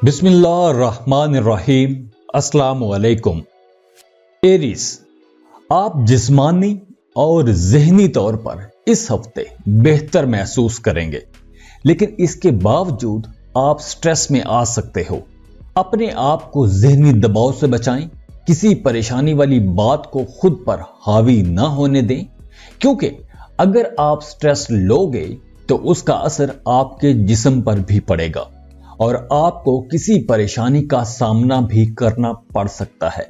बिस्मिल्लाहिर्रहमानिर्रहीम। अस्सलाम वालेकुम। एरीज, आप जिस्मानी और ज़हनी तौर पर इस हफ्ते बेहतर महसूस करेंगे, लेकिन इसके बावजूद आप स्ट्रेस में आ सकते हो। अपने आप को ज़हनी दबाव से बचाएं, किसी परेशानी वाली बात को खुद पर हावी ना होने दें, क्योंकि अगर आप स्ट्रेस लोगे तो उसका असर आपके जिस्म पर भी पड़ेगा और आपको किसी परेशानी का सामना भी करना पड़ सकता है।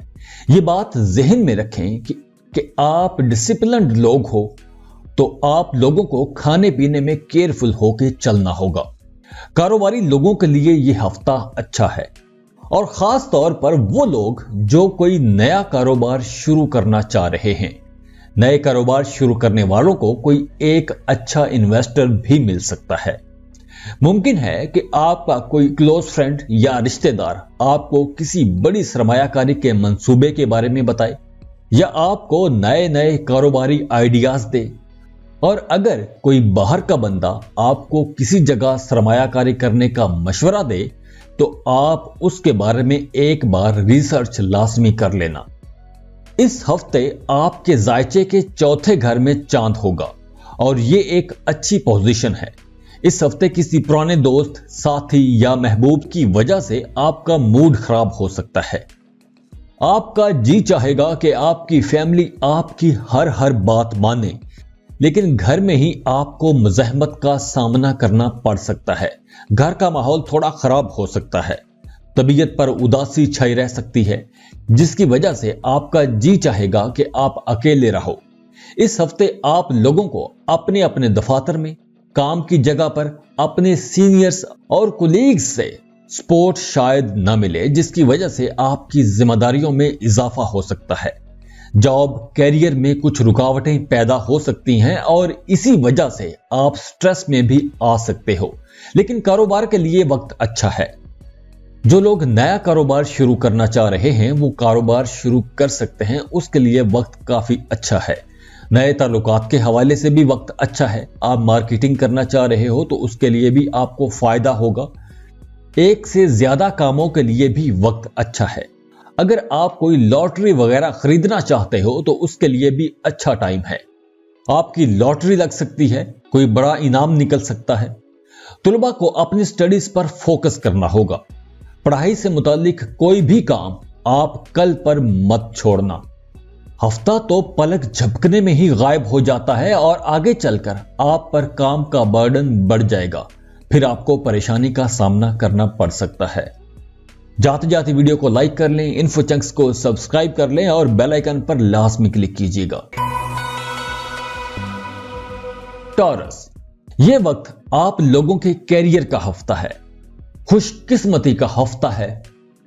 ये बात ज़हन में रखें कि आप डिसिप्लिन्ड लोग हो तो आप लोगों को खाने पीने में केयरफुल होकर चलना होगा। कारोबारी लोगों के लिए ये हफ्ता अच्छा है, और खास तौर पर वो लोग जो कोई नया कारोबार शुरू करना चाह रहे हैं। नए कारोबार शुरू करने वालों को कोई एक अच्छा इन्वेस्टर भी मिल सकता है। मुमकिन है कि आपका कोई क्लोज फ्रेंड या रिश्तेदार आपको किसी बड़ी सरमायाकारी के मंसूबे के बारे में बताए या आपको नए नए कारोबारी आइडियाज दे। और अगर कोई बाहर का बंदा आपको किसी जगह सरमायाकारी करने का मशवरा दे तो आप उसके बारे में एक बार रिसर्च लाजमी कर लेना। इस हफ्ते आपके जायचे के चौथे घर में चांद होगा और ये एक अच्छी पोजीशन है। इस हफ्ते किसी पुराने दोस्त, साथी या महबूब की वजह से आपका मूड खराब हो सकता है। आपका जी चाहेगा कि आपकी फैमिली आपकी हर बात माने, लेकिन घर में ही आपको मज़ाहमत का सामना करना पड़ सकता है। घर का माहौल थोड़ा खराब हो सकता है, तबीयत पर उदासी छाई रह सकती है, जिसकी वजह से आपका जी चाहेगा कि आप अकेले रहो। इस हफ्ते आप लोगों को अपने अपने दफातर में, काम की जगह पर अपने सीनियर्स और कोलीग्स से सपोर्ट शायद न मिले, जिसकी वजह से आपकी जिम्मेदारियों में इजाफा हो सकता है। जॉब कैरियर में कुछ रुकावटें पैदा हो सकती हैं और इसी वजह से आप स्ट्रेस में भी आ सकते हो, लेकिन कारोबार के लिए वक्त अच्छा है। जो लोग नया कारोबार शुरू करना चाह रहे हैं वो कारोबार शुरू कर सकते हैं, उसके लिए वक्त काफी अच्छा है। नए ताल्लुकात के हवाले से भी वक्त अच्छा है। आप मार्केटिंग करना चाह रहे हो तो उसके लिए भी आपको फायदा होगा। एक से ज्यादा कामों के लिए भी वक्त अच्छा है। अगर आप कोई लॉटरी वगैरह खरीदना चाहते हो तो उसके लिए भी अच्छा टाइम है। आपकी लॉटरी लग सकती है, कोई बड़ा इनाम निकल सकता है। तुलबा को अपनी स्टडीज पर फोकस करना होगा। पढ़ाई से मुतालिक कोई भी काम आप कल पर मत छोड़ना। हफ्ता तो पलक झपकने में ही गायब हो जाता है और आगे चलकर आप पर काम का बर्डन बढ़ जाएगा, फिर आपको परेशानी का सामना करना पड़ सकता है। जाते जाते वीडियो को लाइक कर लें, इन्फो चंक्स को सब्सक्राइब कर लें और बेल आइकन पर लाजमी क्लिक कीजिएगा। टॉरस, यह वक्त आप लोगों के कैरियर का हफ्ता है, खुशकिस्मती का हफ्ता है।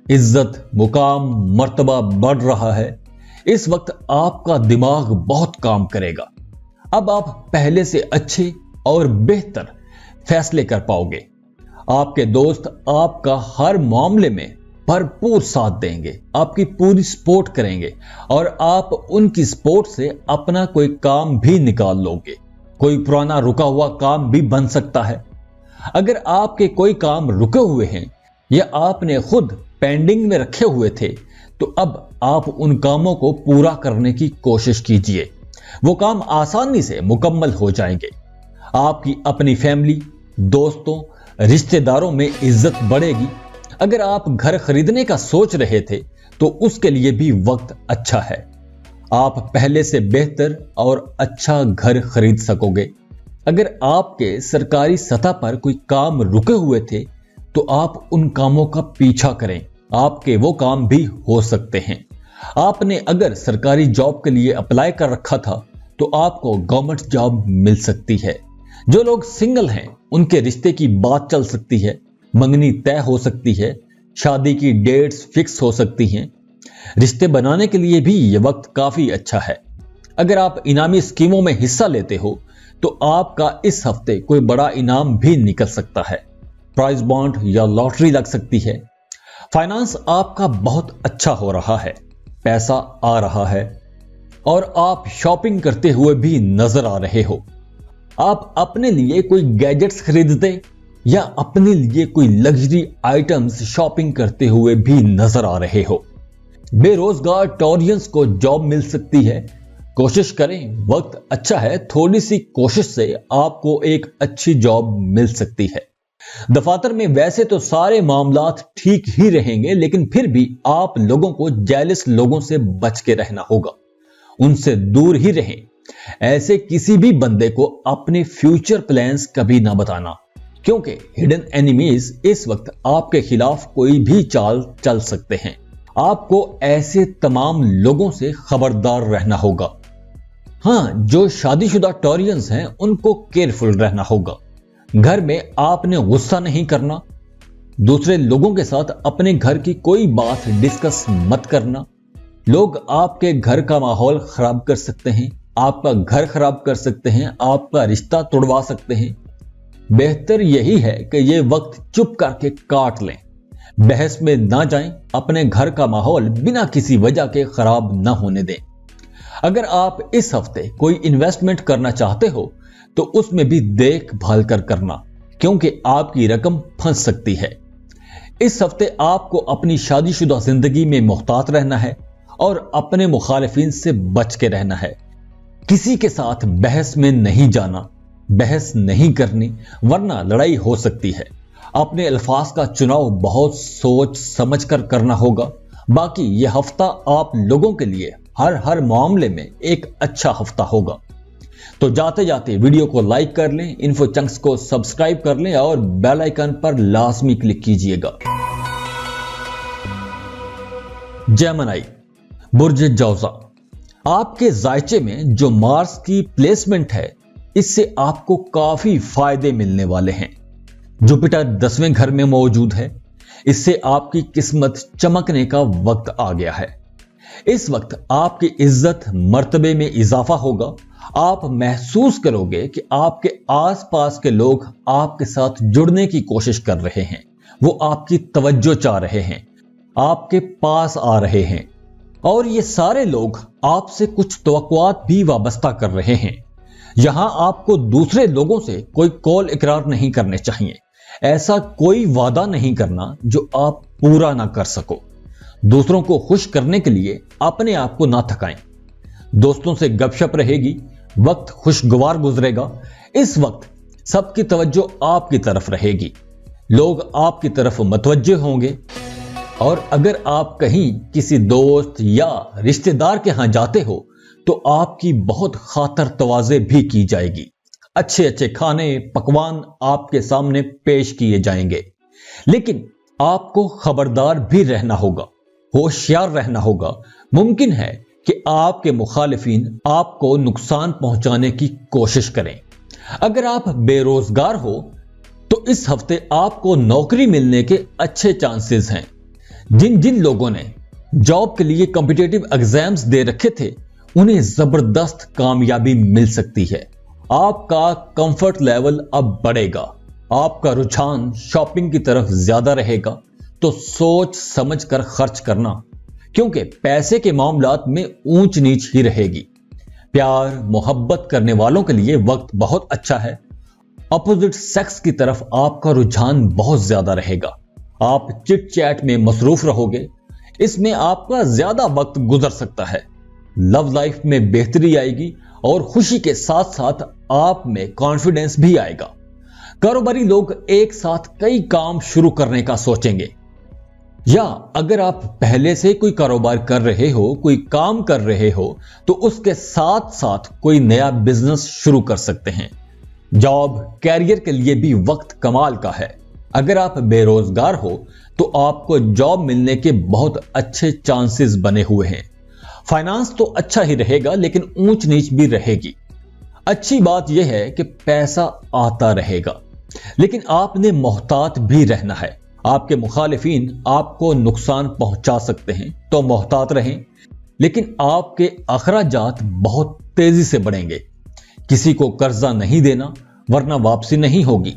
इज्जत, मुकाम, मर्तबा बढ़ रहा है। इस वक्त आपका दिमाग बहुत काम करेगा। अब आप पहले से अच्छे और बेहतर फैसले कर पाओगे। आपके दोस्त आपका हर मामले में भरपूर साथ देंगे, आपकी पूरी सपोर्ट करेंगे और आप उनकी सपोर्ट से अपना कोई काम भी निकाल लोगे। कोई पुराना रुका हुआ काम भी बन सकता है। अगर आपके कोई काम रुके हुए हैं या आपने खुद पेंडिंग में रखे हुए थे तो अब आप उन कामों को पूरा करने की कोशिश कीजिए। वो काम आसानी से मुकम्मल हो जाएंगे। आपकी अपनी फैमिली, दोस्तों, रिश्तेदारों में इज्जत बढ़ेगी। अगर आप घर खरीदने का सोच रहे थे तो उसके लिए भी वक्त अच्छा है। आप पहले से बेहतर और अच्छा घर खरीद सकोगे। अगर आपके सरकारी सतह पर कोई काम रुके हुए थे तो आप उन कामों का पीछा करें, आपके वो काम भी हो सकते हैं। आपने अगर सरकारी जॉब के लिए अप्लाई कर रखा था तो आपको गवर्नमेंट जॉब मिल सकती है। जो लोग सिंगल हैं उनके रिश्ते की बात चल सकती है, मंगनी तय हो सकती है, शादी की डेट्स फिक्स हो सकती हैं। रिश्ते बनाने के लिए भी यह वक्त काफी अच्छा है। अगर आप इनामी स्कीमों में हिस्सा लेते हो तो आपका इस हफ्ते कोई बड़ा इनाम भी निकल सकता है। प्राइज बॉन्ड या लॉटरी लग सकती है। फाइनेंस आपका बहुत अच्छा हो रहा है, पैसा आ रहा है और आप शॉपिंग करते हुए भी नजर आ रहे हो। आप अपने लिए कोई गैजेट्स खरीदते या अपने लिए कोई लग्जरी आइटम्स शॉपिंग करते हुए भी नजर आ रहे हो। बेरोजगार टॉरियंस को जॉब मिल सकती है। कोशिश करें, वक्त अच्छा है, थोड़ी सी कोशिश से आपको एक अच्छी जॉब मिल सकती है। दफातर में वैसे तो सारे मामलात ठीक ही रहेंगे, लेकिन फिर भी आप लोगों को जेलस लोगों से बच के रहना होगा, उनसे दूर ही रहें। ऐसे किसी भी बंदे को अपने फ्यूचर प्लान्स कभी ना बताना, क्योंकि हिडन एनिमीज इस वक्त आपके खिलाफ कोई भी चाल चल सकते हैं। आपको ऐसे तमाम लोगों से खबरदार रहना होगा। हां, जो शादीशुदा टॉरियंस हैं उनको केयरफुल रहना होगा। घर में आपने गुस्सा नहीं करना। दूसरे लोगों के साथ अपने घर की कोई बात डिस्कस मत करना। लोग आपके घर का माहौल खराब कर सकते हैं, आपका घर खराब कर सकते हैं, आपका रिश्ता तोड़वा सकते हैं। बेहतर यही है कि ये वक्त चुप करके काट लें, बहस में ना जाएं, अपने घर का माहौल बिना किसी वजह के खराब ना होने दें। अगर आप इस हफ्ते कोई इन्वेस्टमेंट करना चाहते हो तो उसमें भी देखभाल कर करना, क्योंकि आपकी रकम फंस सकती है। इस हफ्ते आपको अपनी शादीशुदा जिंदगी में मुहतात रहना है और अपने मुखालिफिन से बच के रहना है। किसी के साथ बहस में नहीं जाना, बहस नहीं करनी, वरना लड़ाई हो सकती है। अपने अल्फाज का चुनाव बहुत सोच समझ कर करना होगा। बाकी यह हफ्ता आप लोगों के लिए हर मामले में एक अच्छा हफ्ता होगा। तो जाते जाते वीडियो को लाइक कर लें, इन्फो चंक्स को सब्सक्राइब कर लें और बेल आइकन पर लाजमी क्लिक कीजिएगा। जेमिनी, बुर्ज जौजा, आपके जायचे में जो मार्स की प्लेसमेंट है, इससे आपको काफी फायदे मिलने वाले हैं। जुपिटर 10वें घर में मौजूद है, इससे आपकी किस्मत चमकने का वक्त आ गया है। इस वक्त आपकी इज्जत मर्तबे में इजाफा होगा। आप महसूस करोगे कि आपके आसपास के लोग आपके साथ जुड़ने की कोशिश कर रहे हैं, वो आपकी तवज्जो चाह रहे हैं, आपके पास आ रहे हैं, और ये सारे लोग आपसे कुछ तवक्कुआत भी वाबस्ता कर रहे हैं। यहां आपको दूसरे लोगों से कोई कौल इकरार नहीं करने चाहिए। ऐसा कोई वादा नहीं करना जो आप पूरा ना कर सको। दूसरों को खुश करने के लिए अपने आप को ना थकाएं। दोस्तों से गपशप रहेगी, वक्त खुशगवार गुजरेगा। इस वक्त सबकी तवज्जो आपकी तरफ रहेगी, लोग आपकी तरफ मतवज्जे होंगे। और अगर आप कहीं किसी दोस्त या रिश्तेदार के यहां जाते हो तो आपकी बहुत खातर तवाज़े भी की जाएगी। अच्छे अच्छे खाने पकवान आपके सामने पेश किए जाएंगे। लेकिन आपको खबरदार भी रहना होगा, होशियार रहना होगा। मुमकिन है कि आपके मुखालिफिन आपको नुकसान पहुंचाने की कोशिश करें। अगर आप बेरोजगार हो तो इस हफ्ते आपको नौकरी मिलने के अच्छे चांसेस हैं। जिन जिन लोगों ने जॉब के लिए कॉम्पिटिटिव एग्जाम्स दे रखे थे, उन्हें जबरदस्त कामयाबी मिल सकती है। आपका कंफर्ट लेवल अब बढ़ेगा। आपका रुझान शॉपिंग की तरफ ज्यादा रहेगा, तो सोच समझ कर खर्च करना, क्योंकि पैसे के मामलात में ऊंच नीच ही रहेगी। प्यार मोहब्बत करने वालों के लिए वक्त बहुत अच्छा है। अपोजिट सेक्स की तरफ आपका रुझान बहुत ज्यादा रहेगा। आप चिट चैट में मसरूफ रहोगे, इसमें आपका ज्यादा वक्त गुजर सकता है। लव लाइफ में बेहतरी आएगी और खुशी के साथ साथ आप में कॉन्फिडेंस भी आएगा। कारोबारी लोग एक साथ कई काम शुरू करने का सोचेंगे, या अगर आप पहले से कोई कारोबार कर रहे हो, कोई काम कर रहे हो, तो उसके साथ साथ कोई नया बिजनेस शुरू कर सकते हैं। जॉब कैरियर के लिए भी वक्त कमाल का है। अगर आप बेरोजगार हो तो आपको जॉब मिलने के बहुत अच्छे चांसेस बने हुए हैं। फाइनेंस तो अच्छा ही रहेगा, लेकिन ऊंच नीच भी रहेगी। अच्छी बात यह है कि पैसा आता रहेगा, लेकिन आपने मोहतात भी रहना है। आपके मुखालिफिन आपको नुकसान पहुंचा सकते हैं, तो मोहतात रहें। लेकिन आपके अखराजात बहुत तेजी से बढ़ेंगे। किसी को कर्जा नहीं देना, वरना वापसी नहीं होगी।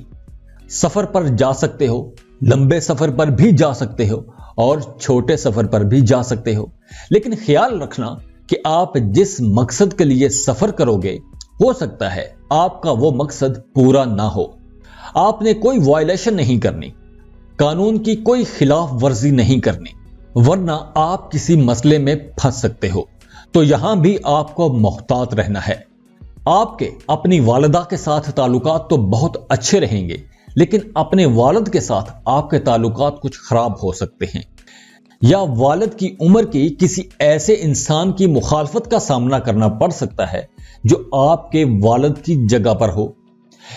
सफर पर जा सकते हो, लंबे सफर पर भी जा सकते हो और छोटे सफर पर भी जा सकते हो, लेकिन ख्याल रखना कि आप जिस मकसद के लिए सफर करोगे, हो सकता है आपका वो मकसद पूरा ना हो। آپ نے کوئی وائلیشن نہیں کرنی، قانون کی کوئی خلاف ورزی نہیں کرنی، ورنہ آپ کسی مسئلے میں پھنس سکتے ہو۔ تو یہاں بھی آپ کو محتاط رہنا ہے۔ آپ کے اپنی والدہ کے ساتھ تعلقات تو بہت اچھے رہیں گے، لیکن اپنے والد کے ساتھ آپ کے تعلقات کچھ خراب ہو سکتے ہیں، یا والد کی عمر کی کسی ایسے انسان کی مخالفت کا سامنا کرنا پڑ سکتا ہے جو آپ کے والد کی جگہ پر ہو۔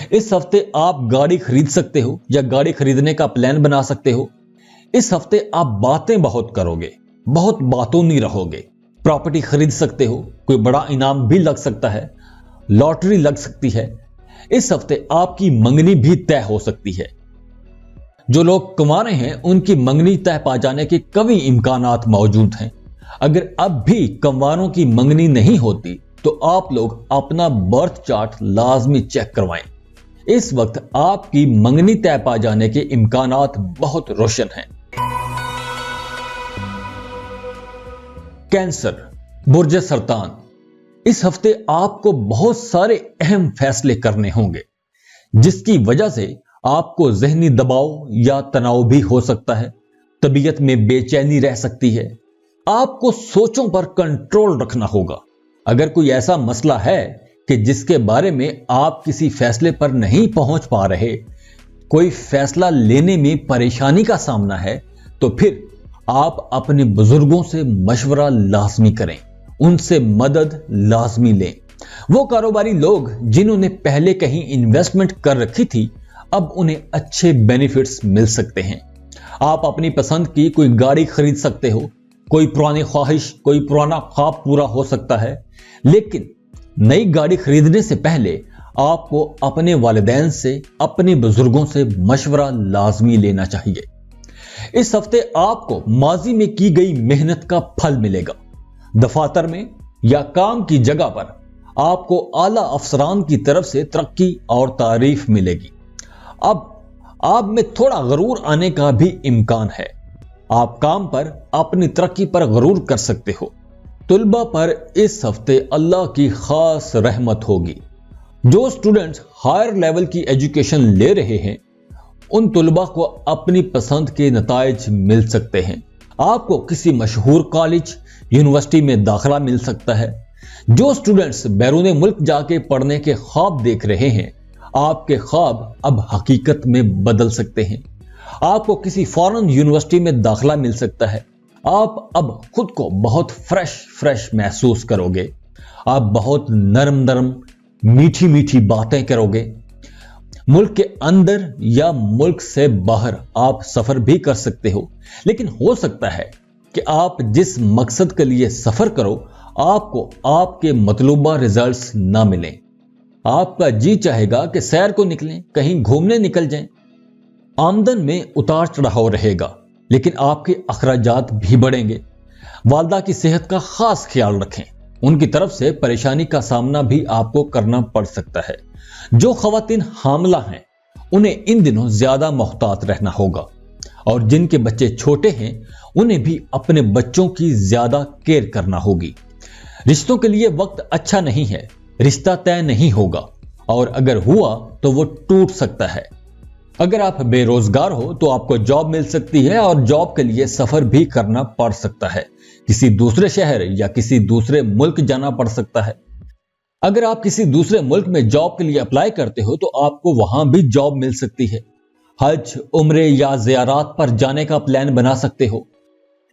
اس ہفتے آپ گاڑی خرید سکتے ہو یا گاڑی خریدنے کا پلان بنا سکتے ہو۔ اس ہفتے آپ باتیں بہت کرو گے، بہت باتونی رہو گے۔ پراپرٹی خرید سکتے ہو، کوئی بڑا انعام بھی لگ سکتا ہے، لاٹری لگ سکتی ہے۔ اس ہفتے آپ کی منگنی بھی طے ہو سکتی ہے۔ جو لوگ کنوارے ہیں ان کی منگنی طے پا جانے کے قوی امکانات موجود ہیں۔ اگر اب بھی کنواروں کی منگنی نہیں ہوتی تو آپ لوگ اپنا برتھ چارٹ لازمی چیک کروائیں۔ اس وقت آپ کی منگنی طے پا جانے کے امکانات بہت روشن ہیں۔ کینسر، برج سرطان، اس ہفتے آپ کو بہت سارے اہم فیصلے کرنے ہوں گے، جس کی وجہ سے آپ کو ذہنی دباؤ یا تناؤ بھی ہو سکتا ہے۔ طبیعت میں بے چینی رہ سکتی ہے۔ آپ کو سوچوں پر کنٹرول رکھنا ہوگا۔ اگر کوئی ایسا مسئلہ ہے کہ جس کے بارے میں آپ کسی فیصلے پر نہیں پہنچ پا رہے، کوئی فیصلہ لینے میں پریشانی کا سامنا ہے، تو پھر آپ اپنے بزرگوں سے مشورہ لازمی کریں، ان سے مدد لازمی لیں۔ وہ کاروباری لوگ جنہوں نے پہلے کہیں انویسٹمنٹ کر رکھی تھی، اب انہیں اچھے بینیفٹس مل سکتے ہیں۔ آپ اپنی پسند کی کوئی گاڑی خرید سکتے ہو، کوئی پرانی خواہش، کوئی پرانا خواب پورا ہو سکتا ہے۔ لیکن نئی گاڑی خریدنے سے پہلے آپ کو اپنے والدین سے، اپنے بزرگوں سے مشورہ لازمی لینا چاہیے۔ اس ہفتے آپ کو ماضی میں کی گئی محنت کا پھل ملے گا۔ دفاتر میں یا کام کی جگہ پر آپ کو اعلیٰ افسران کی طرف سے ترقی اور تعریف ملے گی۔ اب آپ میں تھوڑا غرور آنے کا بھی امکان ہے۔ آپ کام پر اپنی ترقی پر غرور کر سکتے ہو۔ طلبہ پر اس ہفتے اللہ کی خاص رحمت ہوگی۔ جو اسٹوڈنٹس ہائر لیول کی ایجوکیشن لے رہے ہیں، ان طلبہ کو اپنی پسند کے نتائج مل سکتے ہیں۔ آپ کو کسی مشہور کالج، یونیورسٹی میں داخلہ مل سکتا ہے۔ جو اسٹوڈنٹس بیرون ملک جا کے پڑھنے کے خواب دیکھ رہے ہیں، آپ کے خواب اب حقیقت میں بدل سکتے ہیں۔ آپ کو کسی فارن یونیورسٹی میں داخلہ مل سکتا ہے۔ آپ اب خود کو بہت فریش محسوس کرو گے۔ آپ بہت نرم میٹھی میٹھی باتیں کرو گے۔ ملک کے اندر یا ملک سے باہر آپ سفر بھی کر سکتے ہو، لیکن ہو سکتا ہے کہ آپ جس مقصد کے لیے سفر کرو، آپ کو آپ کے مطلوبہ ریزلٹس نہ ملیں۔ آپ کا جی چاہے گا کہ سیر کو نکلیں، کہیں گھومنے نکل جائیں۔ آمدن میں اتار چڑھاؤ رہے گا، لیکن آپ کے اخراجات بھی بڑھیں گے۔ والدہ کی صحت کا خاص خیال رکھیں، ان کی طرف سے پریشانی کا سامنا بھی آپ کو کرنا پڑ سکتا ہے۔ جو خواتین حاملہ ہیں، انہیں ان دنوں زیادہ محتاط رہنا ہوگا، اور جن کے بچے چھوٹے ہیں، انہیں بھی اپنے بچوں کی زیادہ کیئر کرنا ہوگی۔ رشتوں کے لیے وقت اچھا نہیں ہے، رشتہ طے نہیں ہوگا، اور اگر ہوا تو وہ ٹوٹ سکتا ہے۔ اگر آپ بے روزگار ہو تو آپ کو جاب مل سکتی ہے، اور جاب کے لیے سفر بھی کرنا پڑ سکتا ہے۔ کسی دوسرے شہر یا کسی دوسرے ملک جانا پڑ سکتا ہے۔ اگر آپ کسی دوسرے ملک میں جاب کے لیے اپلائی کرتے ہو تو آپ کو وہاں بھی جاب مل سکتی ہے۔ حج، عمرے یا زیارات پر جانے کا پلان بنا سکتے ہو۔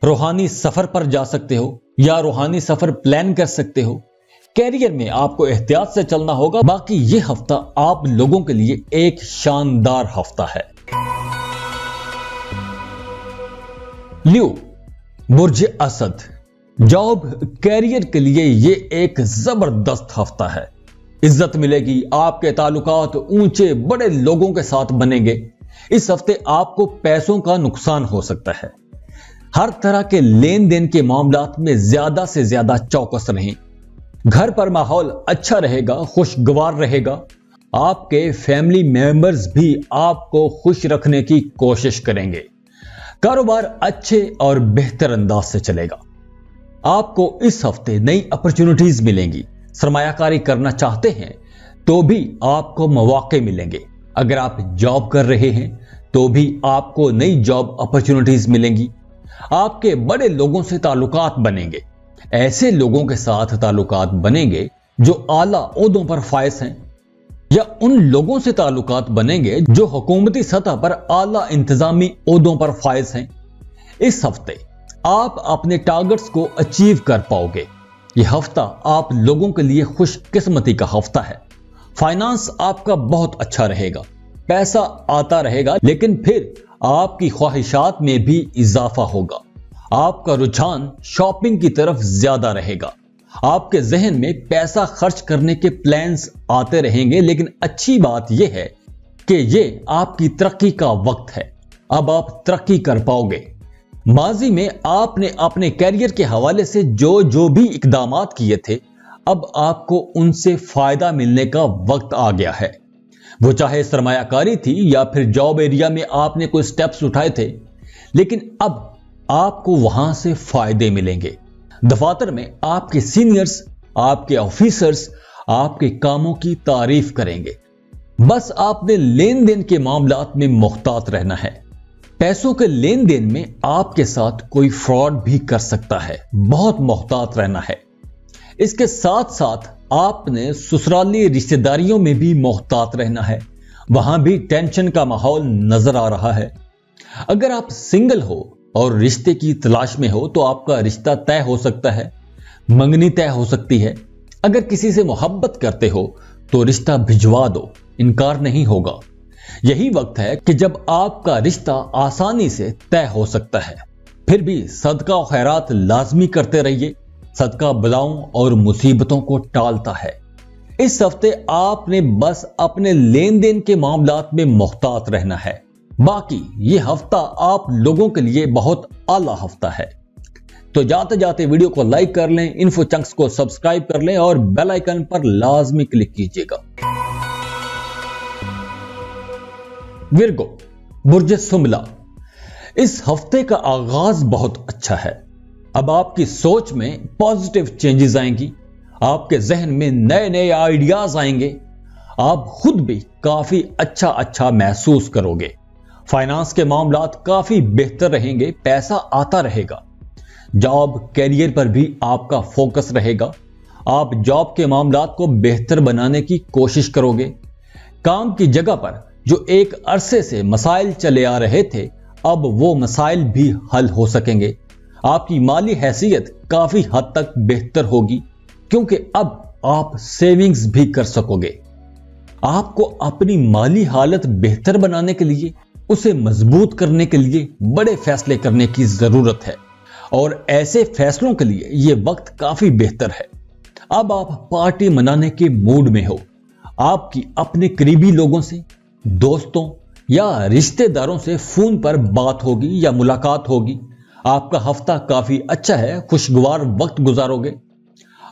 روحانی سفر پر جا سکتے ہو یا روحانی سفر پلان کر سکتے ہو۔ کیریئر میں آپ کو احتیاط سے چلنا ہوگا۔ باقی یہ ہفتہ آپ لوگوں کے لیے ایک شاندار ہفتہ ہے۔ لیو، برج اسد، جاب کیریئر کے لیے یہ ایک زبردست ہفتہ ہے۔ عزت ملے گی، آپ کے تعلقات اونچے بڑے لوگوں کے ساتھ بنیں گے۔ اس ہفتے آپ کو پیسوں کا نقصان ہو سکتا ہے۔ ہر طرح کے لین دین کے معاملات میں زیادہ سے زیادہ چوکس رہیں۔ گھر پر ماحول اچھا رہے گا، خوشگوار رہے گا۔ آپ کے فیملی ممبرز بھی آپ کو خوش رکھنے کی کوشش کریں گے۔ کاروبار اچھے اور بہتر انداز سے چلے گا۔ آپ کو اس ہفتے نئی اپرچونٹیز ملیں گی۔ سرمایہ کاری کرنا چاہتے ہیں تو بھی آپ کو مواقع ملیں گے۔ अगर आप जॉब कर रहे हैं तो भी आपको नई जॉब अपॉर्चुनिटीज मिलेंगी। आपके बड़े लोगों से ताल्लुकात बनेंगे, ऐसे लोगों के साथ ताल्लुकात बनेंगे जो आला ओहदों पर फायज हैं, या उन लोगों से ताल्लुकात बनेंगे जो हुकूमती सतह पर आला इंतजामी ओहदों पर फायज हैं। इस हफ्ते आप अपने टारगेट्स को अचीव कर पाओगे। यह हफ्ता आप लोगों के लिए खुशकिस्मती का हफ्ता है। फाइनेंस आपका बहुत अच्छा रहेगा, पैसा आता रहेगा, लेकिन फिर आपकी ख्वाहिशात में भी इजाफा होगा। आपका रुझान शॉपिंग की तरफ ज्यादा रहेगा। आपके जहन में पैसा खर्च करने के प्लान्स आते रहेंगे, लेकिन अच्छी बात यह है कि यह आपकी तरक्की का वक्त है। अब आप तरक्की कर पाओगे। माजी में आपने अपने कैरियर के हवाले से जो भी इकदामात किए थे, अब आपको उनसे फायदा मिलने का वक्त आ गया है। वो चाहे सरमायाकारी थी या फिर जॉब एरिया में आपने कोई स्टेप्स उठाए थे, लेकिन अब आपको वहां से फायदे मिलेंगे। दफातर में आपके सीनियर्स, आपके ऑफिसर्स आपके कामों की तारीफ करेंगे। बस आपने लेन देन के मामलात में मुहतात रहना है। पैसों के लेन देन में आपके साथ कोई फ्रॉड भी कर सकता है, बहुत मुहतात रहना है। इसके साथ साथ आपने ससुराली रिश्तेदारियों में भी मुहतात रहना है, वहां भी टेंशन का माहौल नजर आ रहा है। अगर आप सिंगल हो और रिश्ते की तलाश में हो तो आपका रिश्ता तय हो सकता है, मंगनी तय हो सकती है। अगर किसी से मोहब्बत करते हो तो रिश्ता भिजवा दो, इनकार नहीं होगा। यही वक्त है कि जब आपका रिश्ता आसानी से तय हो सकता है। फिर भी सदका और खैरात लाजमी करते रहिए। सदका बलाओं और मुसीबतों को टालता है। इस हफ्ते आपने बस अपने लेन देन के मामलात में मुहतात रहना है। बाकी ये हफ्ता आप लोगों के लिए बहुत आला हफ्ता है। तो जाते जाते वीडियो को लाइक कर लें, इन्फो चंक्स को सब्सक्राइब कर लें और बेल आइकन पर लाजमी क्लिक कीजिएगा। विर्गो, बुर्ज सुमला, इस हफ्ते का आगाज बहुत अच्छा है। अब आपकी सोच में पॉजिटिव चेंजेस आएंगी, आपके जहन में नए नए आइडियाज आएंगे, आप खुद भी काफी अच्छा महसूस करोगे। फाइनेंस के मामलात काफी बेहतर रहेंगे, पैसा आता रहेगा। जॉब कैरियर पर भी आपका फोकस रहेगा। आप जॉब के मामलात को बेहतर बनाने की कोशिश करोगे। काम की जगह पर जो एक अरसे से मसाइल चले आ रहे थे, अब वो मसाइल भी हल हो सकेंगे। आपकी माली हैसियत काफी हद तक बेहतर होगी, क्योंकि अब आप सेविंग्स भी कर सकोगे। आपको अपनी माली हालत बेहतर बनाने के लिए, उसे मजबूत करने के लिए बड़े फैसले करने की जरूरत है, और ऐसे फैसलों के लिए यह वक्त काफी बेहतर है। अब आप पार्टी मनाने के मूड में हो। आपकी अपने करीबी लोगों से, दोस्तों या रिश्तेदारों से फोन पर बात होगी या मुलाकात होगी। आपका हफ्ता काफी अच्छा है, खुशगवार वक्त गुजारोगे।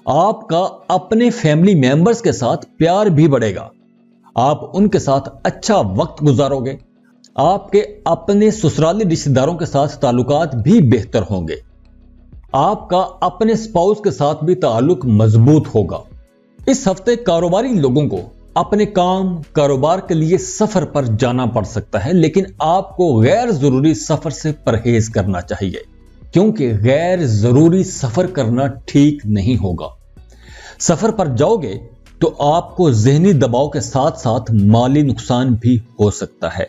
आपका अपने फैमिली मेंबर्स के साथ प्यार भी बढ़ेगा। आप उनके साथ अच्छा वक्त गुजारोगे। आपके अपने ससुराली रिश्तेदारों के साथ ताल्लुकात भी बेहतर होंगे। आपका अपने स्पाउस के साथ भी ताल्लुक मजबूत होगा। इस हफ्ते कारोबारी लोगों को अपने काम कारोबार के लिए सफर पर जाना पड़ सकता है, लेकिन आपको गैर जरूरी सफर से परहेज करना चाहिए, क्योंकि गैर जरूरी सफर करना ठीक नहीं होगा। सफर पर जाओगे तो आपको ज़हनी दबाव के साथ साथ माली नुकसान भी हो सकता है।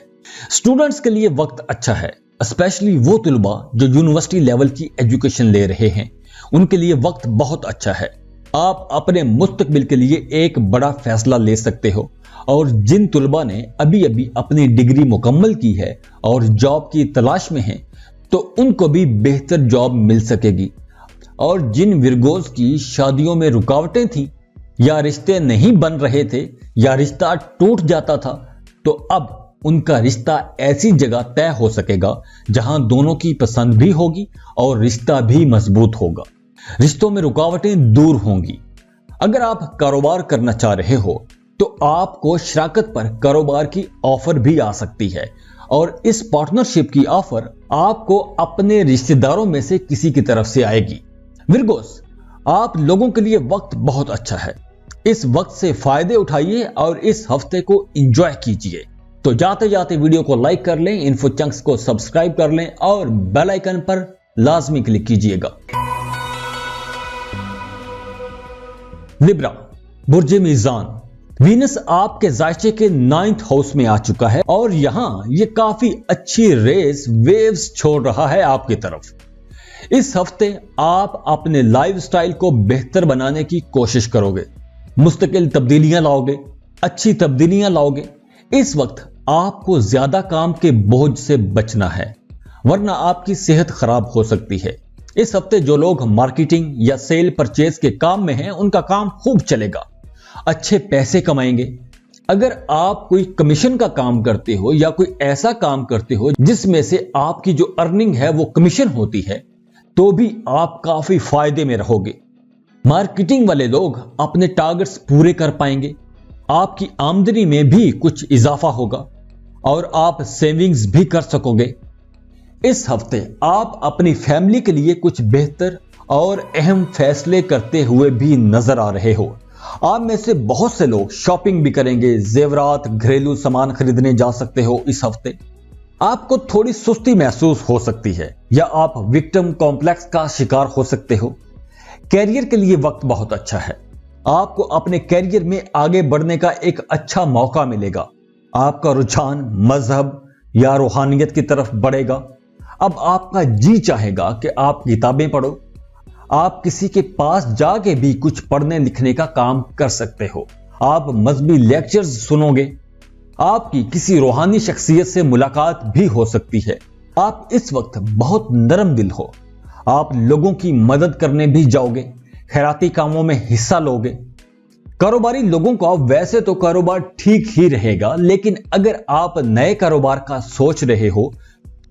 स्टूडेंट्स के लिए वक्त अच्छा है, स्पेशली वो तुलबा जो यूनिवर्सिटी लेवल की एजुकेशन ले रहे हैं, उनके लिए वक्त बहुत अच्छा है। आप अपने मुस्तकबिल के लिए एक बड़ा फैसला ले सकते हो, और जिन तुलबा ने अभी अपनी डिग्री मुकम्मल की है और जॉब की तलाश में हैं, तो उनको भी बेहतर जॉब मिल सकेगी। और जिन विर्गोस की शादियों में रुकावटें थी, या रिश्ते नहीं बन रहे थे, या रिश्ता टूट जाता था, तो अब उनका रिश्ता ऐसी जगह तय हो सकेगा जहां दोनों की पसंद भी होगी और रिश्ता भी मजबूत होगा। रिश्तों में रुकावटें दूर होंगी। अगर आप कारोबार करना चाह रहे हो तो आपको शराकत पर कारोबार की ऑफर भी आ सकती है, और इस पार्टनरशिप की ऑफर आपको अपने रिश्तेदारों में से किसी की तरफ से आएगी। विर्गोस, आप लोगों के लिए वक्त बहुत अच्छा है। इस वक्त से फायदे उठाइए और इस हफ्ते को एंजॉय कीजिए। तो जाते जाते वीडियो को लाइक कर लें, इन्फो चंक्स को सब्सक्राइब कर लें और बेल आइकन पर लाजमी क्लिक कीजिएगा। लिब्रा, बुर्ज मीज़ान। वीनस आपके जायचे के 9th हाउस में आ चुका है और यहां ये काफी अच्छी रेस वेव्स छोड़ रहा है आपकी तरफ। इस हफ्ते आप अपने लाइफस्टाइल को बेहतर बनाने की कोशिश करोगे, मुस्तकिल तब्दीलियां लाओगे, अच्छी तब्दीलियां लाओगे। इस वक्त आपको ज्यादा काम के बोझ से बचना है, वरना आपकी सेहत खराब हो सकती है। इस हफ्ते जो लोग मार्केटिंग या सेल परचेज के काम में हैं, उनका काम खूब चलेगा, अच्छे पैसे कमाएंगे। अगर आप कोई कमीशन का काम करते हो या कोई ऐसा काम करते हो जिसमें से आपकी जो अर्निंग है वो कमीशन होती है, तो भी आप काफी फायदे में रहोगे। मार्केटिंग वाले लोग अपने टारगेट्स पूरे कर पाएंगे, आपकी आमदनी में भी कुछ इजाफा होगा और आप सेविंग्स भी कर सकोगे। इस हफ्ते आप अपनी फैमिली के लिए कुछ बेहतर और अहम फैसले करते हुए भी नजर आ रहे हो। आप में से बहुत से लोग शॉपिंग भी करेंगे, जेवरात, घरेलू सामान खरीदने जा सकते हो। इस हफ्ते आपको थोड़ी सुस्ती महसूस हो सकती है या आप विक्टिम कॉम्प्लेक्स का शिकार हो सकते हो। कैरियर के लिए वक्त बहुत अच्छा है, आपको अपने कैरियर में आगे बढ़ने का एक अच्छा मौका मिलेगा। आपका रुझान मजहब या रूहानियत की तरफ बढ़ेगा। अब आपका जी चाहेगा कि आप किताबें पढ़ो, आप किसी के पास जाके भी कुछ पढ़ने लिखने का काम कर सकते हो। आप मजहबी लेक्चर्स सुनोगे, आपकी किसी रूहानी शख्सियत से मुलाकात भी हो सकती है। आप इस वक्त बहुत नरम दिल हो, आप लोगों की मदद करने भी जाओगे, खैराती कामों में हिस्सा लोगे। कारोबारी लोगों का वैसे तो कारोबार ठीक ही रहेगा, लेकिन अगर आप नए कारोबार का सोच रहे हो,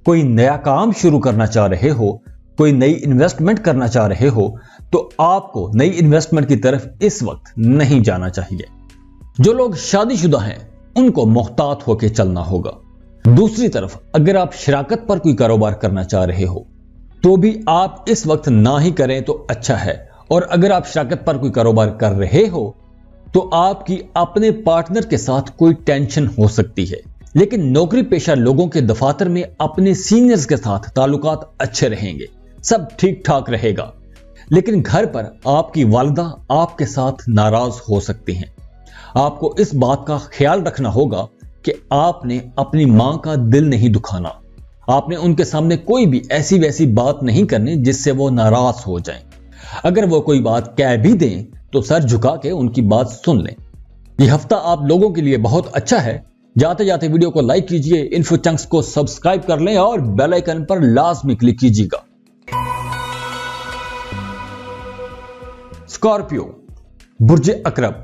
कोई नया काम शुरू करना चाह रहे हो, कोई नई इन्वेस्टमेंट करना चाह रहे हो, तो आपको नई इन्वेस्टमेंट की तरफ इस वक्त नहीं जाना चाहिए। जो लोग शादीशुदा हैं उनको मोहतात होकर चलना होगा। दूसरी तरफ अगर आप शराकत पर कोई कारोबार करना चाह रहे हो तो भी आप इस वक्त ना ही करें तो अच्छा है। और अगर आप शराकत पर कोई कारोबार कर रहे हो तो आपकी अपने पार्टनर के साथ कोई टेंशन हो सकती है, लेकिन नौकरी पेशा लोगों के दफातर में अपने सीनियर्स के साथ ताल्लुकात अच्छे रहेंगे, सब ठीक ठाक रहेगा। लेकिन घर पर आपकी वालिदा आपके साथ नाराज हो सकती हैं। आपको इस बात का ख्याल रखना होगा कि आपने अपनी मां का दिल नहीं दुखाना, आपने उनके सामने कोई भी ऐसी वैसी बात नहीं करनी जिससे वो नाराज हो जाएं। अगर वो कोई बात कह भी दें तो सर झुका के उनकी बात सुन लें। ये हफ्ता आप लोगों के लिए बहुत अच्छा है। जाते जाते वीडियो को लाइक कीजिए, इन्फो चंक्स को सब्सक्राइब कर लें और बेल आइकन पर लाजमी क्लिक कीजिएगा। स्कॉर्पियो, बुर्ज अकरब।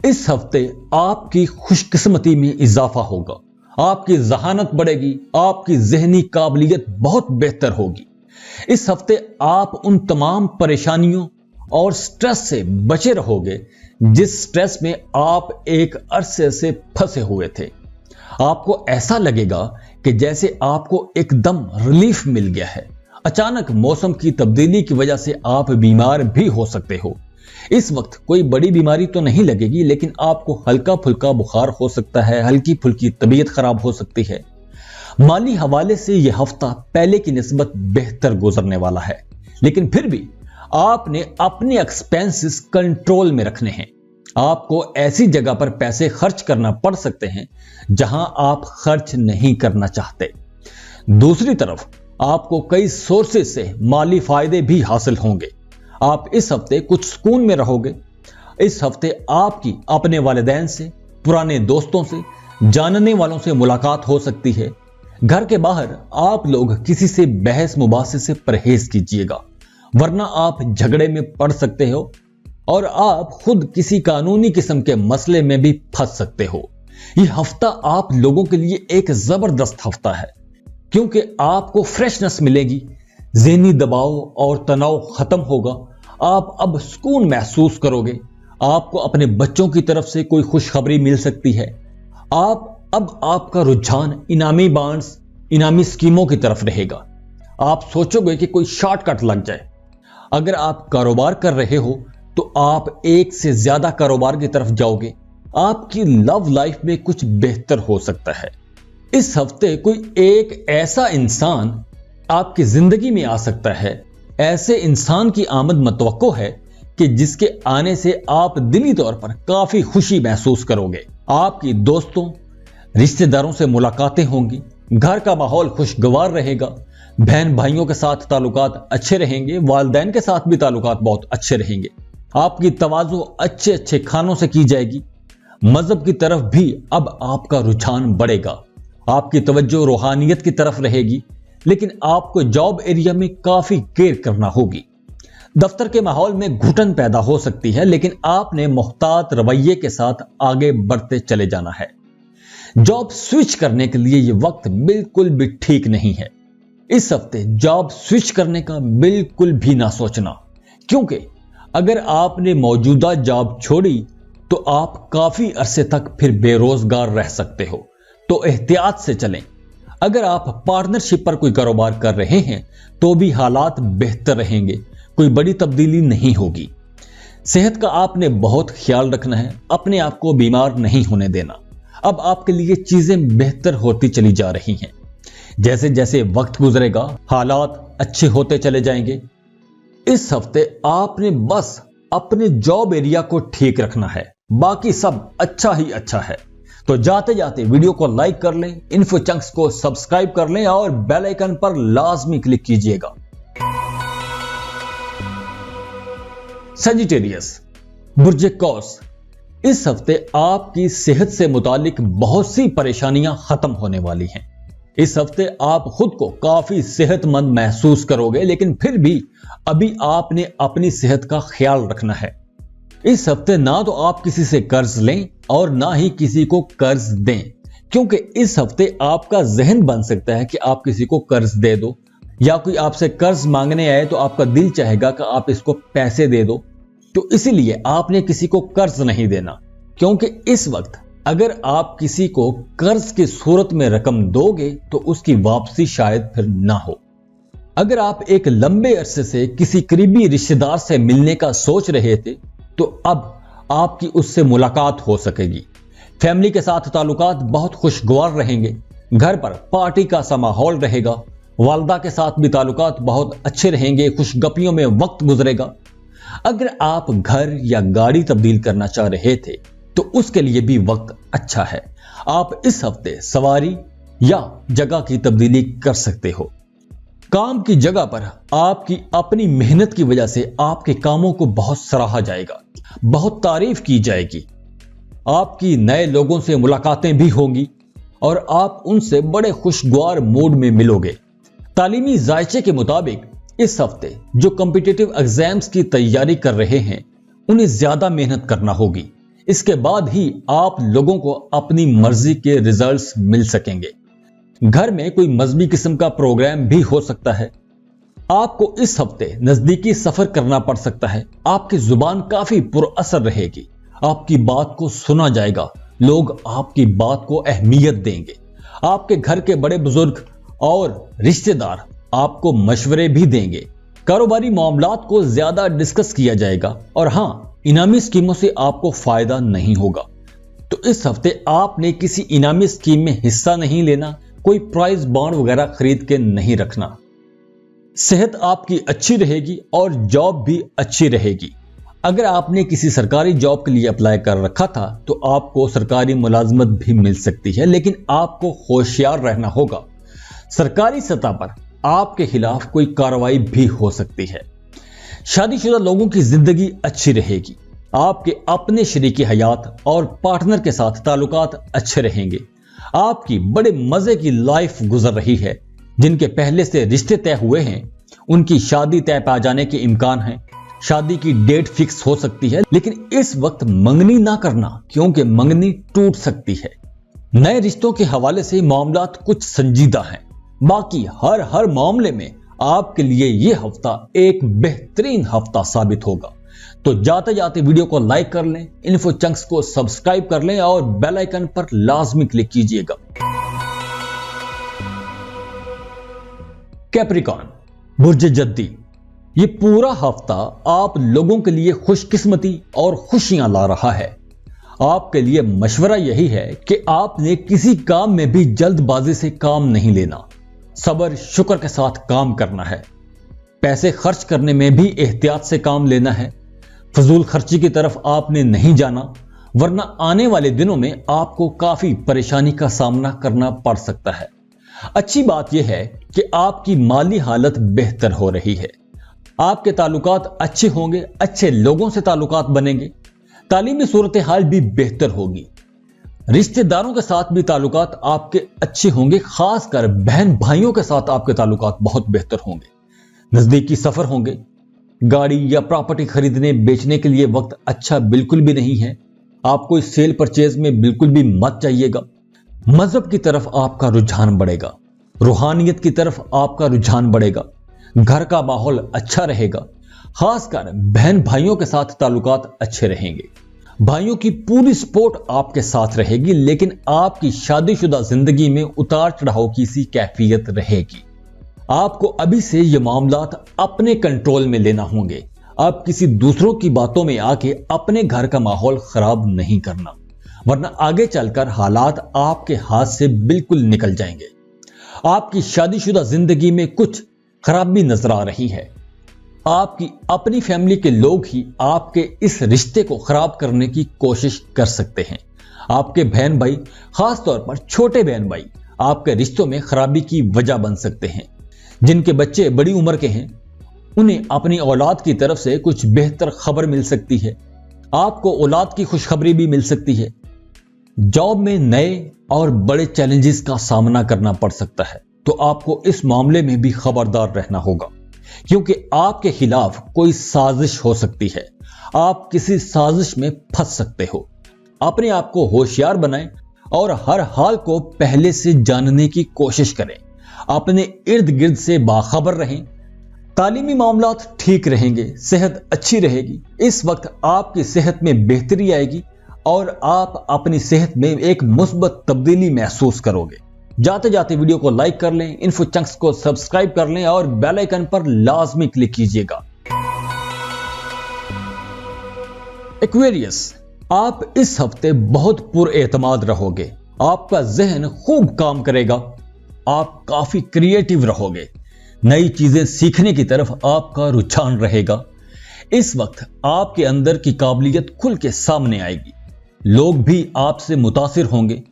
इस हफ्ते आपकी खुशकिस्मती में इजाफा होगा, आपकी जहानत बढ़ेगी, आपकी जहनी काबिलियत बहुत बेहतर होगी। इस हफ्ते आप उन तमाम परेशानियों और स्ट्रेस से बचे रहोगे जिस स्ट्रेस में आप एक अरसे से फंसे हुए थे। आपको ऐसा लगेगा कि जैसे आपको एकदम रिलीफ मिल गया है। अचानक मौसम की तब्दीली की वजह से आप बीमार भी हो सकते हो। इस वक्त कोई बड़ी बीमारी तो नहीं लगेगी, लेकिन आपको हल्का फुल्का बुखार हो सकता है, हल्की फुल्की तबीयत खराब हो सकती है। माली हवाले से यह हफ्ता पहले की निस्बत बेहतर गुजरने वाला है, लेकिन फिर भी आपने अपने एक्सपेंसेस कंट्रोल में रखने हैं। आपको ऐसी जगह पर पैसे खर्च करना पड़ सकते हैं जहां आप खर्च नहीं करना चाहते। दूसरी तरफ आपको कई सोर्सेज से माली फायदे भी हासिल होंगे। आप इस हफ्ते कुछ सुकून में रहोगे। इस हफ्ते आपकी अपने वालिदैन से, पुराने दोस्तों से, जानने वालों से मुलाकात हो सकती है। घर के बाहर आप लोग किसी से बहस मुबासे से परहेज कीजिएगा, वरना आप झगड़े में पड़ सकते हो और आप खुद किसी कानूनी किस्म के मसले में भी फंस सकते हो। यह हफ्ता आप लोगों के लिए एक जबरदस्त हफ्ता है, क्योंकि आपको फ्रेशनेस मिलेगी, ज़हनी दबाव और तनाव खत्म होगा। आप अब सुकून महसूस करोगे। आपको अपने बच्चों की तरफ से कोई खुशखबरी मिल सकती है। अब आपका रुझान इनामी बॉन्ड्स, इनामी स्कीमों की तरफ रहेगा। आप सोचोगे कि कोई शॉर्टकट लग जाए। अगर आप कारोबार कर रहे हो तो आप एक से ज्यादा कारोबार की तरफ जाओगे। आपकी लव लाइफ में कुछ बेहतर हो सकता है। इस हफ्ते कोई एक ऐसा इंसान आपकी जिंदगी में आ सकता है, ऐसे इंसान की आमद मुतवक्को है कि जिसके आने से आप दिली तौर पर काफी खुशी महसूस करोगे। आपकी दोस्तों रिश्तेदारों से मुलाकातें होंगी, घर का माहौल खुशगवार रहेगा, बहन भाइयों के साथ ताल्लुकात अच्छे रहेंगे, वालिदैन के साथ भी ताल्लुकात बहुत अच्छे रहेंगे। आपकी तवाज़ु अच्छे अच्छे खानों से की जाएगी। मजहब की तरफ भी अब आपका रुझान बढ़ेगा। आपकी तवज्जो रूहानियत की तरफ रहेगी, लेकिन आपको जॉब एरिया में काफी केयर करना होगी। दफ्तर के माहौल में घुटन पैदा हो सकती है, लेकिन आपने मुहतात रवैये के साथ आगे बढ़ते चले जाना है। जॉब स्विच करने के लिए यह वक्त बिल्कुल भी ठीक नहीं है। इस हफ्ते जॉब स्विच करने का बिल्कुल भी ना सोचना, क्योंकि अगर आपने मौजूदा जॉब छोड़ी तो आप काफी अरसे तक फिर बेरोजगार रह सकते हो। तो एहतियात से चलें। अगर आप पार्टनरशिप पर कोई कारोबार कर रहे हैं तो भी हालात बेहतर रहेंगे, कोई बड़ी तब्दीली नहीं होगी। सेहत का आपने बहुत ख्याल रखना है, अपने आप को बीमार नहीं होने देना। अब आपके लिए चीजें बेहतर होती चली जा रही हैं। जैसे जैसे वक्त गुजरेगा हालात अच्छे होते चले जाएंगे। इस हफ्ते आपने बस अपने जॉब एरिया को ठीक रखना है, बाकी सब अच्छा ही अच्छा है। तो जाते जाते वीडियो को लाइक कर लें, इन्फो चंक्स को सब्सक्राइब कर लें और बेल आइकन पर लाजमी क्लिक कीजिएगा। सजिटेरियस, बुर्ज कौस, इस हफ्ते आपकी सेहत से मुतालिक बहुत सी परेशानियां खत्म होने वाली हैं। इस हफ्ते आप खुद को काफी सेहतमंद महसूस करोगे, लेकिन फिर भी अभी आपने अपनी सेहत का ख्याल रखना है। इस हफ्ते ना तो आप किसी से कर्ज लें और ना ही किसी को कर्ज दें, क्योंकि इस हफ्ते आपका जहन बन सकता है कि आप किसी को कर्ज दे दो, या कोई आपसे कर्ज मांगने आए तो आपका दिल चाहेगा कि आप इसको पैसे दे दो। तो इसीलिए आपने किसी को कर्ज नहीं देना, क्योंकि इस वक्त अगर आप किसी को कर्ज की सूरत में रकम दोगे तो उसकी वापसी शायद फिर ना हो। अगर आप एक लंबे अरसे से किसी करीबी रिश्तेदार से मिलने का सोच रहे थे तो अब आपकी उससे मुलाकात हो सकेगी। फैमिली के साथ ताल्लुकात बहुत खुशगवार रहेंगे, घर पर पार्टी का सा माहौल रहेगा, वालदा के साथ भी ताल्लुकात बहुत अच्छे रहेंगे, खुशगपियों में वक्त गुजरेगा। अगर आप घर या गाड़ी तब्दील करना चाह रहे थे तो उसके लिए भी वक्त अच्छा है। आप इस हफ्ते सवारी या जगह की तब्दीली कर सकते हो। काम की जगह पर आपकी अपनी मेहनत की वजह से आपके कामों को बहुत सराहा जाएगा, बहुत तारीफ की जाएगी। आपकी नए लोगों से मुलाकातें भी होंगी और आप उनसे बड़े खुशगवार मूड में मिलोगे। तालीमी जायचे के मुताबिक इस हफ्ते जो कॉम्पिटिटिव एग्जाम्स की तैयारी कर रहे हैं उन्हें ज्यादा मेहनत करना होगी। इसके बाद ही आप लोगों को अपनी मर्जी के रिजल्ट्स मिल सकेंगे। घर में कोई मजहबी किस्म का प्रोग्राम भी हो सकता है। आपको इस हफ्ते नजदीकी सफर करना पड़ सकता है। आपकी जुबान काफी पुरअसर रहेगी, आपकी बात को सुना जाएगा, लोग आपकी बात को अहमियत देंगे। आपके घर के बड़े बुजुर्ग और रिश्तेदार आपको मशवरे भी देंगे। कारोबारी मामलात को ज्यादा डिस्कस किया जाएगा और हाँ, इनामी स्कीमों से आपको फायदा नहीं होगा। तो इस हफ्ते आपने किसी इनामी स्कीम में हिस्सा नहीं लेना, कोई प्राइज बॉन्ड वगैरह खरीद के नहीं रखना। सेहत आपकी अच्छी रहेगी और जॉब भी अच्छी रहेगी। अगर आपने किसी सरकारी जॉब के लिए अप्लाई कर रखा था तो आपको सरकारी मुलाजमत भी मिल सकती है, लेकिन आपको होशियार रहना होगा। सरकारी सतह पर आपके खिलाफ कोई कार्रवाई भी हो सकती है। शादीशुदा लोगों की जिंदगी अच्छी रहेगी। आपके अपने शरीकी हयात और पार्टनर के साथ ताल्लुकात अच्छे रहेंगे। आपकी बड़े मजे की लाइफ गुजर रही है। जिनके पहले से रिश्ते तय हुए हैं उनकी शादी तय पा जाने के इम्कान हैं। शादी की डेट फिक्स हो सकती है, लेकिन इस वक्त मंगनी ना करना, क्योंकि मंगनी टूट सकती है। नए रिश्तों के हवाले से मामलात कुछ संजीदा हैं। बाकी हर मामले में आपके लिए यह हफ्ता एक बेहतरीन हफ्ता साबित होगा। तो जाते जाते वीडियो को लाइक कर लें, इन्फो चंक्स को सब्सक्राइब कर लें और बेल आइकन पर लाजमी क्लिक कीजिएगा। कैप्रिकॉन, बुर्ज जद्दी, ये पूरा हफ्ता आप लोगों के लिए खुशकिस्मती और खुशियां ला रहा है। आपके लिए मशवरा यही है कि आपने किसी काम में भी जल्दबाजी से काम नहीं लेना, सब्र शुक्र के साथ काम करना है। पैसे खर्च करने में भी एहतियात से काम लेना है। फजूल खर्ची की तरफ आपने नहीं जाना, वरना आने वाले दिनों में आपको काफी परेशानी का सामना करना पड़ सकता है। अच्छी बात यह है कि आपकी माली हालत बेहतर हो रही है। आपके ताल्लुकात अच्छे होंगे, अच्छे लोगों से ताल्लुकात बनेंगे, तालीमी सूरत हाल भी बेहतर होगी। रिश्तेदारों के साथ भी ताल्लुकात आपके अच्छे होंगे, खासकर बहन भाइयों के साथ आपके ताल्लुकात बहुत बेहतर होंगे। नजदीकी सफर होंगे। गाड़ी या प्रॉपर्टी खरीदने बेचने के लिए वक्त अच्छा बिल्कुल भी नहीं है। आपको इस सेल परचेज में बिल्कुल भी मत जाइएगा। मजहब की तरफ आपका रुझान बढ़ेगा, रूहानियत की तरफ आपका रुझान बढ़ेगा। घर का माहौल अच्छा रहेगा, खासकर बहन भाइयों के साथ ताल्लुकात अच्छे रहेंगे। भाइयों की पूरी सपोर्ट आपके साथ रहेगी, लेकिन आपकी शादीशुदा जिंदगी में उतार चढ़ाव की सी कैफियत रहेगी। आपको अभी से ये मामलात अपने कंट्रोल में लेना होंगे। आप किसी दूसरों की बातों में आके अपने घर का माहौल खराब नहीं करना, वरना आगे चलकर हालात आपके हाथ से बिल्कुल निकल जाएंगे। आपकी शादीशुदा जिंदगी में कुछ खराबी नजर आ रही है। आपकी अपनी फैमिली के लोग ही आपके इस रिश्ते को खराब करने की कोशिश कर सकते हैं। आपके बहन भाई, खास तौर पर छोटे बहन भाई, आपके रिश्तों में खराबी की वजह बन सकते हैं। जिनके बच्चे बड़ी उम्र के हैं, उन्हें अपनी औलाद की तरफ से कुछ बेहतर खबर मिल सकती है। आपको औलाद की खुशखबरी भी मिल सकती है। जॉब में नए और बड़े चैलेंजेस का सामना करना पड़ सकता है, तो आपको इस मामले में भी खबरदार रहना होगा, क्योंकि आपके खिलाफ कोई साजिश हो सकती है। आप किसी साजिश में फंस सकते हो। अपने आप को होशियार बनाएं और हर हाल को पहले से जानने की कोशिश करें। अपने इर्द गिर्द से बाखबर रहें। तालीमी मामलात ठीक रहेंगे, सेहत अच्छी रहेगी। इस वक्त आपकी सेहत में बेहतरी आएगी और आप अपनी सेहत में एक मुस्बत तब्दीली महसूस करोगे। जाते जाते वीडियो को लाइक कर लें, इन्फो चंक्स को सब्सक्राइब कर लें और बेल आइकन पर लाजमी क्लिक कीजिएगा। एक्वेरियस, आप इस हफ्ते बहुत पुरएतमाद रहोगे। आपका जहन खूब काम करेगा। आप काफी क्रिएटिव रहोगे। नई चीजें सीखने की तरफ आपका रुझान रहेगा। इस वक्त आपके अंदर की काबिलियत खुल के सामने आएगी। लोग भी आपसे मुतासिर होंगे।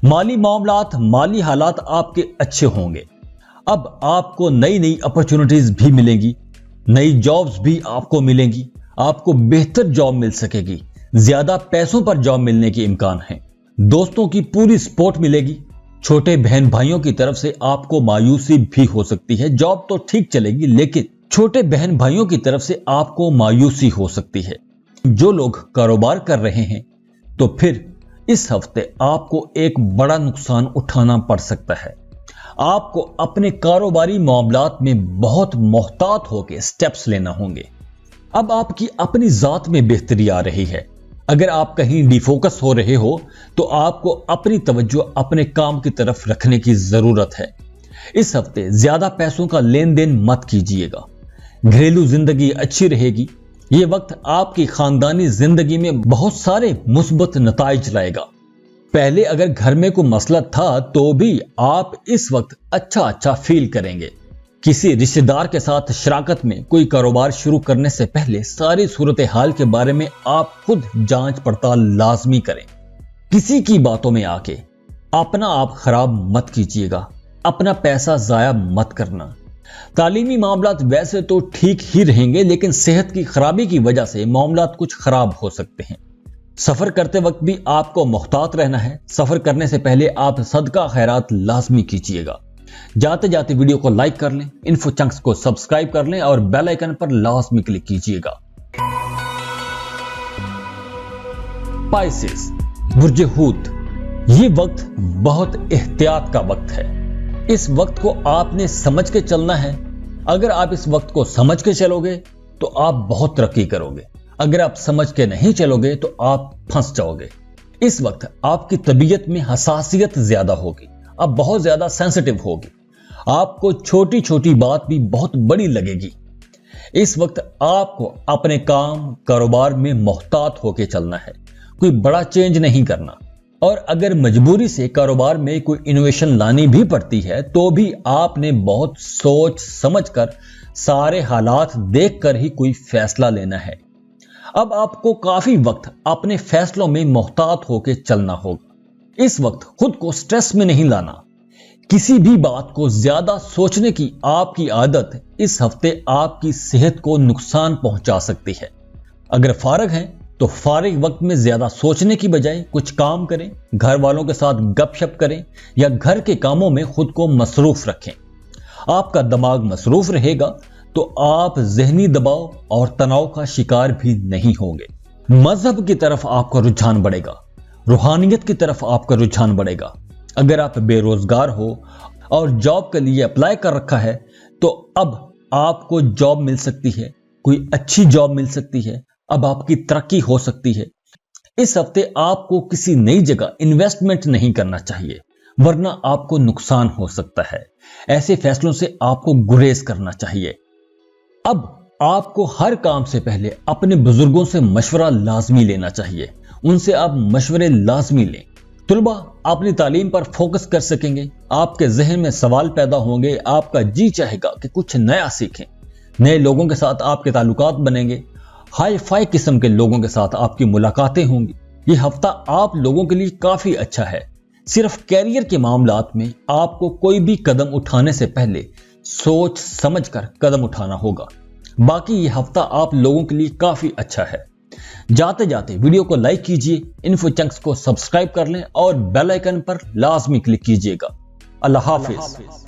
माली मामलात, माली हालात आपके अच्छे होंगे। अब आपको नई नई अपॉर्चुनिटीज भी मिलेंगी। नई जॉब्स भी आपको मिलेंगी। आपको बेहतर जॉब मिल सकेगी। ज्यादा पैसों पर जॉब मिलने के इम्कान हैं। दोस्तों की पूरी सपोर्ट मिलेगी। छोटे बहन भाइयों की तरफ से आपको मायूसी भी हो सकती है। जॉब तो ठीक चलेगी, लेकिन छोटे बहन भाइयों की तरफ से आपको मायूसी हो सकती है। जो लोग कारोबार कर रहे हैं, तो फिर इस हफ्ते आपको एक बड़ा नुकसान उठाना पड़ सकता है। आपको अपने कारोबारी मामलात में बहुत मोहतात होकर स्टेप्स लेना होंगे। अब आपकी अपनी जात में बेहतरी आ रही है। अगर आप कहीं डिफोकस हो रहे हो, तो आपको अपनी तवज्जो अपने काम की तरफ रखने की जरूरत है। इस हफ्ते ज्यादा पैसों का लेन देन मत कीजिएगा। घरेलू जिंदगी अच्छी रहेगी। ये वक्त आपकी खानदानी जिंदगी में बहुत सारे मुस्बत नताइज लाएगा। पहले अगर घर में कोई मसला था, तो भी आप इस वक्त अच्छा फील करेंगे। किसी रिश्तेदार के साथ शराकत में कोई कारोबार शुरू करने से पहले सारी सूरत हाल के बारे में आप खुद जांच पड़ताल लाजमी करें। किसी की बातों में आके अपना आप खराब मत कीजिएगा। अपना पैसा जाया मत करना। तालीमी मामलात वैसे तो ठीक ही रहेंगे, लेकिन सेहत की खराबी की वजह से मामलात कुछ खराब हो सकते हैं। सफर करते वक्त भी आपको मुहतात रहना है। सफर करने से पहले आप सदका खैरात लाजमी कीजिएगा। जाते जाते वीडियो को लाइक कर लें, इन्फो चंक्स को सब्सक्राइब कर लें और बेल आइकन पर लाजमी क्लिक कीजिएगा। पाइसेस, बुर्ज हूत, ये वक्त बहुत एहतियात का वक्त है। इस वक्त को आपने समझ के चलना है। अगर आप इस वक्त को समझ के चलोगे तो आप बहुत तरक्की करोगे। अगर आप समझ के नहीं चलोगे तो आप फंस जाओगे। इस वक्त आपकी तबीयत में हसासियत ज्यादा होगी। आप बहुत ज्यादा सेंसिटिव होगी। आपको छोटी छोटी बात भी बहुत बड़ी लगेगी। इस वक्त आपको अपने काम कारोबार में मोहतात होकर चलना है। कोई बड़ा चेंज नहीं करना। और अगर मजबूरी से कारोबार में कोई इनोवेशन लानी भी पड़ती है तो भी आपने बहुत सोच समझकर सारे हालात देखकर ही कोई फैसला लेना है। अब आपको काफी वक्त अपने फैसलों में मोहतात होकर चलना होगा। इस वक्त खुद को स्ट्रेस में नहीं लाना। किसी भी बात को ज्यादा सोचने की आपकी आदत इस हफ्ते आपकी सेहत को नुकसान पहुंचा सकती है। अगर फारिग हैं तो फारिग वक्त में ज्यादा सोचने की बजाय कुछ काम करें, घर वालों के साथ गपशप करें या घर के कामों में खुद को मसरूफ रखें। आपका दिमाग मसरूफ रहेगा तो आप जहनी दबाव और तनाव का शिकार भी नहीं होंगे। मजहब की तरफ आपका रुझान बढ़ेगा, रूहानियत की तरफ आपका रुझान बढ़ेगा। अगर आप बेरोजगार हो और जॉब के लिए अप्लाई कर रखा है तो अब आपको जॉब मिल सकती है, कोई अच्छी जॉब मिल सकती है, अब आपकी तरक्की हो सकती है। इस हफ्ते आपको किसी नई जगह इन्वेस्टमेंट नहीं करना चाहिए वरना आपको नुकसान हो सकता है। ऐसे फैसलों से आपको गुरेज करना चाहिए। अब आपको हर काम से पहले अपने बुजुर्गों से मशवरा लाजमी लेना चाहिए। उनसे आप मशवरे लाजमी लें। तुलबा अपनी तालीम पर फोकस कर सकेंगे, आपके जहन में सवाल पैदा होंगे, आपका जी चाहेगा कि कुछ नया सीखें, नए लोगों के साथ आपके ताल्लुकात बनेंगे, हाई फाई किस्म के लोगों के साथ आपकी मुलाकातें होंगी। ये हफ्ता आप लोगों के लिए काफी अच्छा है। सिर्फ कैरियर के मामलात में आपको कोई भी कदम उठाने से पहले सोच समझकर कदम उठाना होगा। बाकी ये हफ्ता आप लोगों के लिए काफी अच्छा है। जाते जाते वीडियो को लाइक कीजिए, इन्फो चंक्स को सब्सक्राइब कर लें और बेल आइकन पर लाजमी क्लिक कीजिएगा। अल्लाह हाफिज।